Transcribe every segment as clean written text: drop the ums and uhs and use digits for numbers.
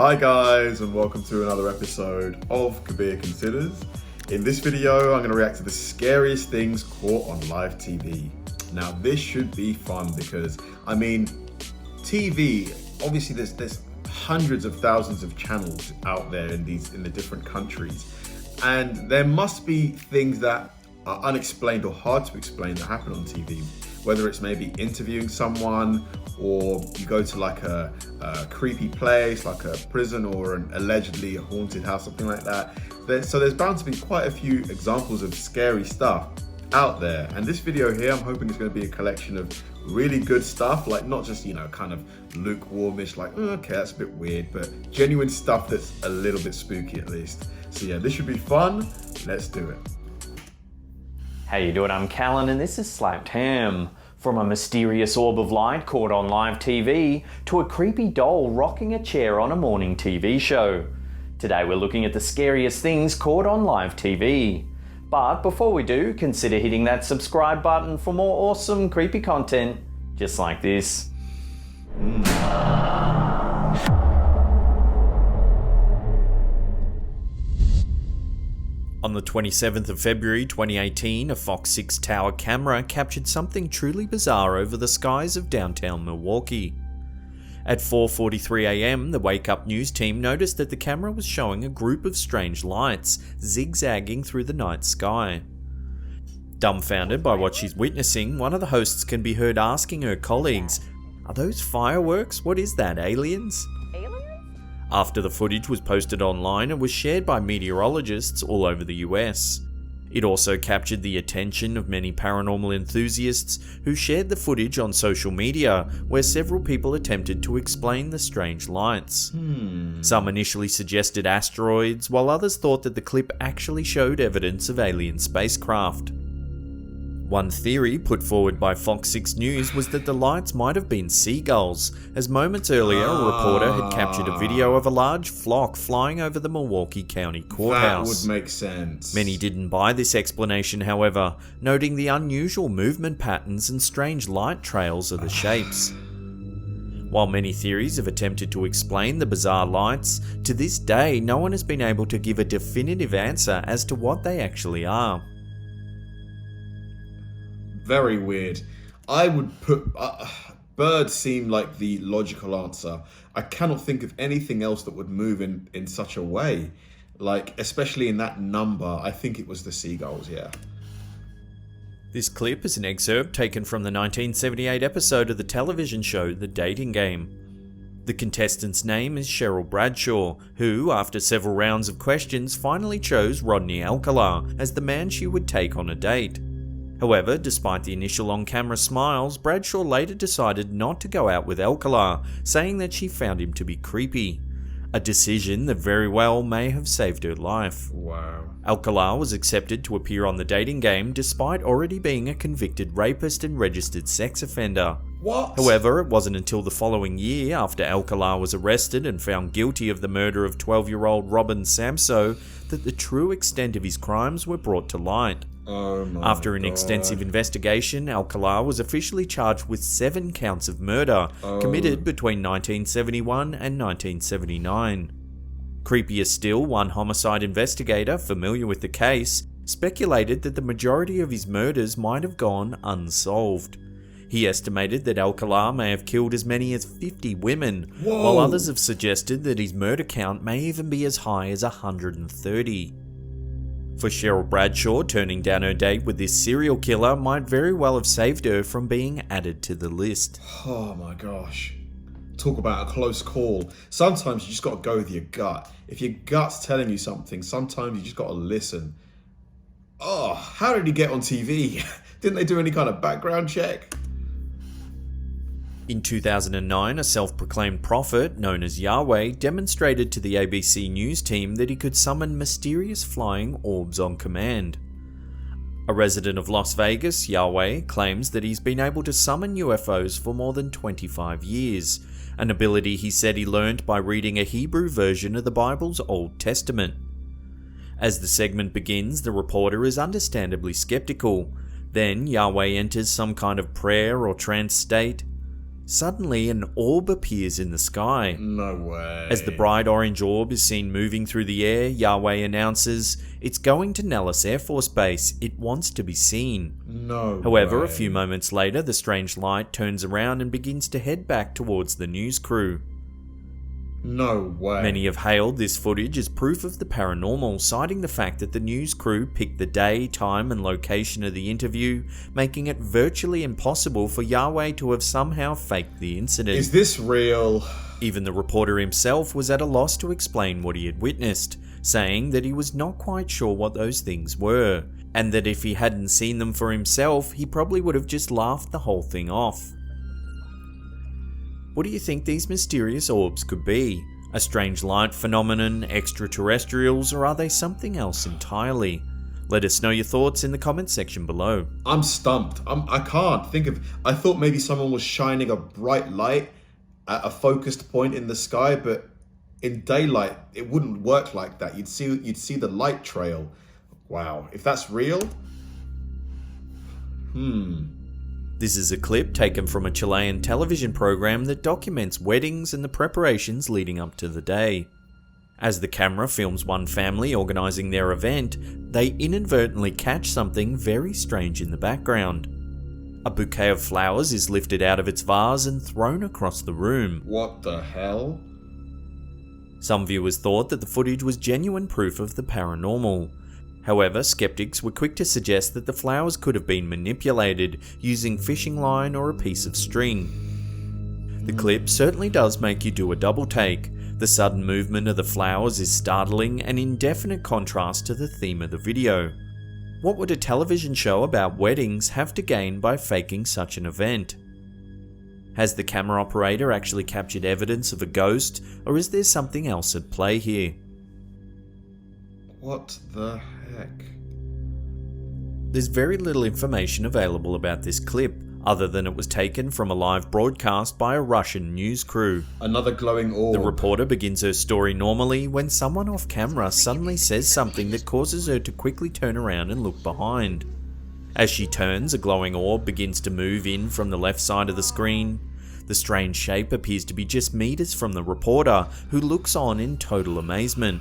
Hi guys, and welcome to another episode of Kabir Considers. In this video, I'm going to react to the scariest things caught on live TV. Now, this should be fun because, TV, obviously there's hundreds of thousands of channels out there in the different countries. And there must be things that are unexplained or hard to explain that happen on TV. Whether it's maybe interviewing someone, or you go to like a creepy place, like a prison or allegedly a haunted house, something like that. So there's bound to be quite a few examples of scary stuff out there. And this video here, I'm hoping it's going to be a collection of really good stuff, like not just, kind of lukewarmish, like, okay, that's a bit weird, but genuine stuff that's a little bit spooky at least. So yeah, this should be fun. Let's do it. How you doing? I'm Callan and this is Slapped Ham. From a mysterious orb of light caught on live TV to a creepy doll rocking a chair on a morning TV show. Today we're looking at the scariest things caught on live TV. But before we do, consider hitting that subscribe button for more awesome creepy content just like this. On the 27th of February 2018, a Fox 6 tower camera captured something truly bizarre over the skies of downtown Milwaukee. At 4:43 AM, the Wake Up News team noticed that the camera was showing a group of strange lights zigzagging through the night sky. Dumbfounded by what she's witnessing, one of the hosts can be heard asking her colleagues, "Are those fireworks? What is that, aliens?" After the footage was posted online and was shared by meteorologists all over the US. It also captured the attention of many paranormal enthusiasts who shared the footage on social media, where several people attempted to explain the strange lights. Some initially suggested asteroids, while others thought that the clip actually showed evidence of alien spacecraft. One theory put forward by Fox 6 News was that the lights might have been seagulls, as moments earlier a reporter had captured a video of a large flock flying over the Milwaukee County Courthouse. That would make sense. Many didn't buy this explanation, however, noting the unusual movement patterns and strange light trails of the shapes. While many theories have attempted to explain the bizarre lights, to this day no one has been able to give a definitive answer as to what they actually are. Very weird. I would put birds seem like the logical answer. I cannot think of anything else that would move in such a way, like especially in that number. I think it was the seagulls. Yeah. This clip is an excerpt taken from the 1978 episode of the television show The Dating Game. The contestant's name is Cheryl Bradshaw, who, after several rounds of questions, finally chose Rodney Alcala as the man she would take on a date. However, despite the initial on-camera smiles, Bradshaw later decided not to go out with Alcala, saying that she found him to be creepy. A decision that very well may have saved her life. Wow. Alcala was accepted to appear on The Dating Game despite already being a convicted rapist and registered sex offender. What? However, it wasn't until the following year, after Alcala was arrested and found guilty of the murder of 12-year-old Robin Samso, that the true extent of his crimes were brought to light. After an extensive investigation, Alcala was officially charged with 7 counts of murder, committed between 1971 and 1979. Creepier still, one homicide investigator, familiar with the case, speculated that the majority of his murders might have gone unsolved. He estimated that Alcala may have killed as many as 50 women, while others have suggested that his murder count may even be as high as 130. For Cheryl Bradshaw, turning down her date with this serial killer might very well have saved her from being added to the list. Oh my gosh. Talk about a close call. Sometimes you just got to go with your gut. If your gut's telling you something, sometimes you just got to listen. Oh, how did he get on TV? Didn't they do any kind of background check? In 2009, a self-proclaimed prophet known as Yahweh demonstrated to the ABC News team that he could summon mysterious flying orbs on command. A resident of Las Vegas, Yahweh claims that he's been able to summon UFOs for more than 25 years, an ability he said he learned by reading a Hebrew version of the Bible's Old Testament. As the segment begins, the reporter is understandably skeptical. Then Yahweh enters some kind of prayer or trance state. suddenly an orb appears in the sky. No way. As the bright orange orb is seen moving through the air, Yahweh announces, "It's going to Nellis Air Force Base. It wants to be seen." No However, way. a few moments later, the strange light turns around and begins to head back towards the news crew. No way. Many have hailed this footage as proof of the paranormal, citing the fact that the news crew picked the day, time and location of the interview, making it virtually impossible for Yahweh to have somehow faked the incident. Is this real? Even the reporter himself was at a loss to explain what he had witnessed, saying that he was not quite sure what those things were, and that if he hadn't seen them for himself, he probably would have just laughed the whole thing off. What do you think these mysterious orbs could be? A strange light phenomenon, extraterrestrials, or are they something else entirely? Let us know your thoughts in the comments section below. I'm stumped. I can't think of... I thought maybe someone was shining a bright light at a focused point in the sky, but in daylight, it wouldn't work like that. You'd see the light trail. Wow. If that's real? This is a clip taken from a Chilean television program that documents weddings and the preparations leading up to the day. As the camera films one family organising their event, they inadvertently catch something very strange in the background. A bouquet of flowers is lifted out of its vase and thrown across the room. What the hell? Some viewers thought that the footage was genuine proof of the paranormal. However, skeptics were quick to suggest that the flowers could have been manipulated using fishing line or a piece of string. The clip certainly does make you do a double take. The sudden movement of the flowers is startling and in definite contrast to the theme of the video. What would a television show about weddings have to gain by faking such an event? Has the camera operator actually captured evidence of a ghost, or is there something else at play here? What the heck? There's very little information available about this clip, other than it was taken from a live broadcast by a Russian news crew. Another glowing orb. The reporter begins her story normally when someone off camera suddenly says something that causes her to quickly turn around and look behind. As she turns, a glowing orb begins to move in from the left side of the screen. The strange shape appears to be just meters from the reporter, who looks on in total amazement.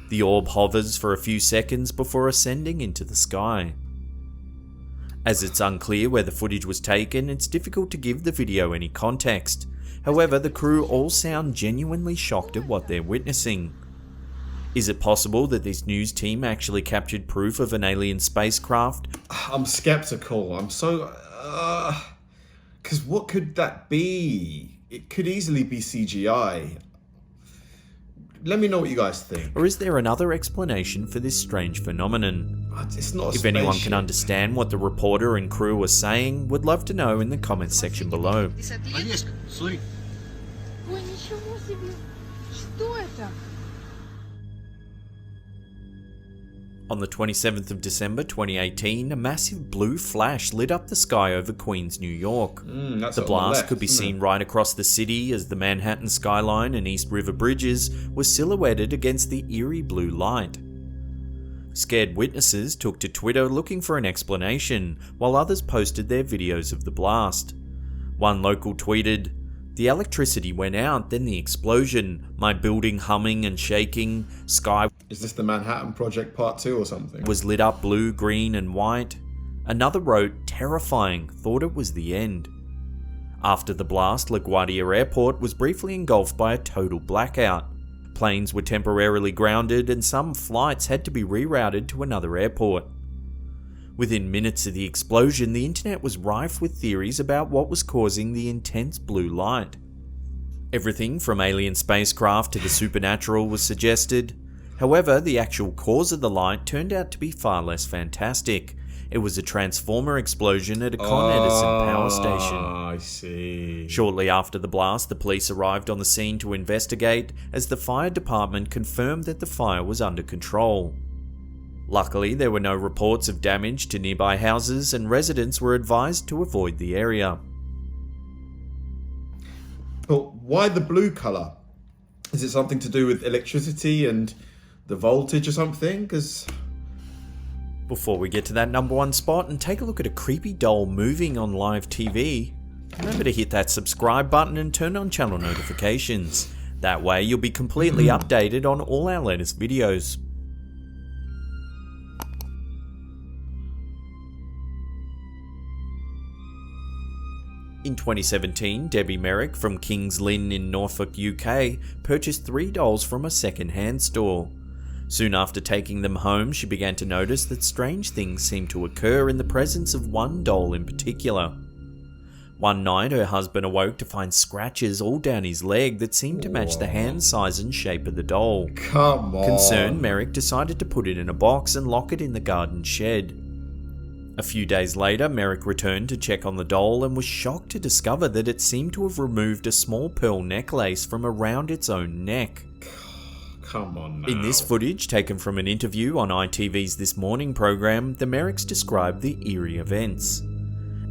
The orb hovers for a few seconds before ascending into the sky. As it's unclear where the footage was taken, it's difficult to give the video any context. However, the crew all sound genuinely shocked at what they're witnessing. Is it possible that this news team actually captured proof of an alien spacecraft? I'm skeptical. I'm so... Because what could that be? It could easily be CGI. Let me know what you guys think. Or is there another explanation for this strange phenomenon? It's not a If anyone spaceship. can understand what the reporter and crew are saying, would love to know in the comments section below. Ой, ничего себе! Что это? On the 27th of December 2018, a massive blue flash lit up the sky over Queens, New York. That's The on blast left, could be isn't seen it? right across the city as the Manhattan skyline and East River bridges were silhouetted against the eerie blue light. Scared witnesses took to Twitter looking for an explanation, while others posted their videos of the blast. One local tweeted, "The electricity went out, then the explosion, my building humming and shaking, sky Is this the Manhattan Project Part 2 or something? was lit up blue, green and white." Another wrote, "Terrifying, thought it was the end." After the blast, LaGuardia Airport was briefly engulfed by a total blackout. Planes were temporarily grounded and some flights had to be rerouted to another airport. Within minutes of the explosion, the internet was rife with theories about what was causing the intense blue light. Everything from alien spacecraft to the supernatural was suggested. However, the actual cause of the light turned out to be far less fantastic. It was a transformer explosion at a Con Edison power station. I see. Shortly after the blast, the police arrived on the scene to investigate, as the fire department confirmed that the fire was under control. Luckily, there were no reports of damage to nearby houses, and residents were advised to avoid the area. But why the blue colour? Is it something to do with electricity and the voltage or something? Because... Before we get to that number one spot and take a look at a creepy doll moving on live TV, Remember to hit that subscribe button and turn on channel notifications. That way you'll be completely updated on all our latest videos. In 2017, Debbie Merrick from Kings Lynn in Norfolk, UK, purchased 3 dolls from a second-hand store. Soon after taking them home, she began to notice that strange things seemed to occur in the presence of one doll in particular. One night, her husband awoke to find scratches all down his leg that seemed to match the hand size and shape of the doll. Come on. Concerned, Merrick decided to put it in a box and lock it in the garden shed. A few days later, Merrick returned to check on the doll and was shocked to discover that it seemed to have removed a small pearl necklace from around its own neck. Come on now. In this footage, taken from an interview on ITV's This Morning program, the Merricks described the eerie events.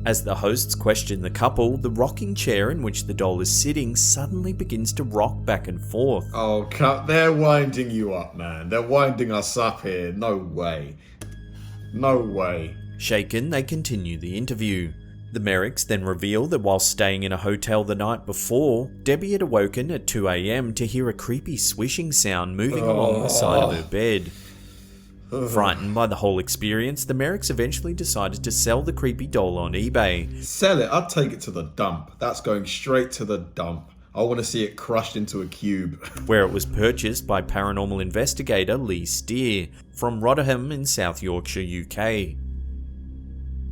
As the hosts question the couple, the rocking chair in which the doll is sitting suddenly begins to rock back and forth. Oh, they're winding you up, man. They're winding us up here. No way. No way. Shaken, they continue the interview. The Merricks then reveal that while staying in a hotel the night before, Debbie had awoken at 2 AM to hear a creepy swishing sound moving along the side of her bed. Frightened by the whole experience, the Merricks eventually decided to sell the creepy doll on eBay. Sell it. I'd take it to the dump. That's going straight to the dump. I want to see it crushed into a cube. Where it was purchased by paranormal investigator Lee Steer from Rotherham in South Yorkshire, UK.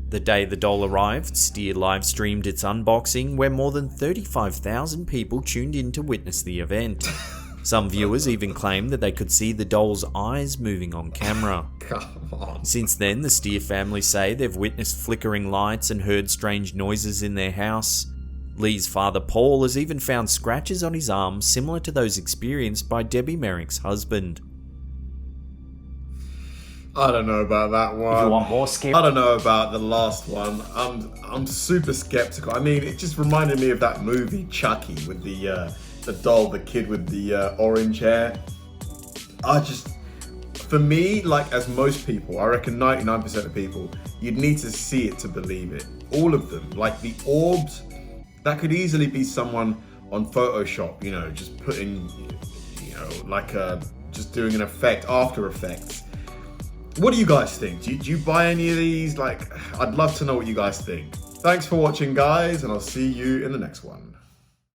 The day the doll arrived, Steer live-streamed its unboxing, where more than 35,000 people tuned in to witness the event. Some viewers even claimed that they could see the doll's eyes moving on camera. Come on. Since then, the Steer family say they've witnessed flickering lights and heard strange noises in their house. Lee's father Paul has even found scratches on his arm similar to those experienced by Debbie Merrick's husband. I don't know about that one. If you want more skip, I don't know about the last one. I'm super skeptical. I mean, it just reminded me of that movie Chucky with the doll, the kid with the orange hair. For me, like as most people, I reckon 99% of people, you'd need to see it to believe it. All of them, like the orbs, that could easily be someone on Photoshop, just putting, just doing an effect, After Effects. What do you guys think? Do you buy any of these? I'd love to know what you guys think. Thanks for watching, guys, and I'll see you in the next one.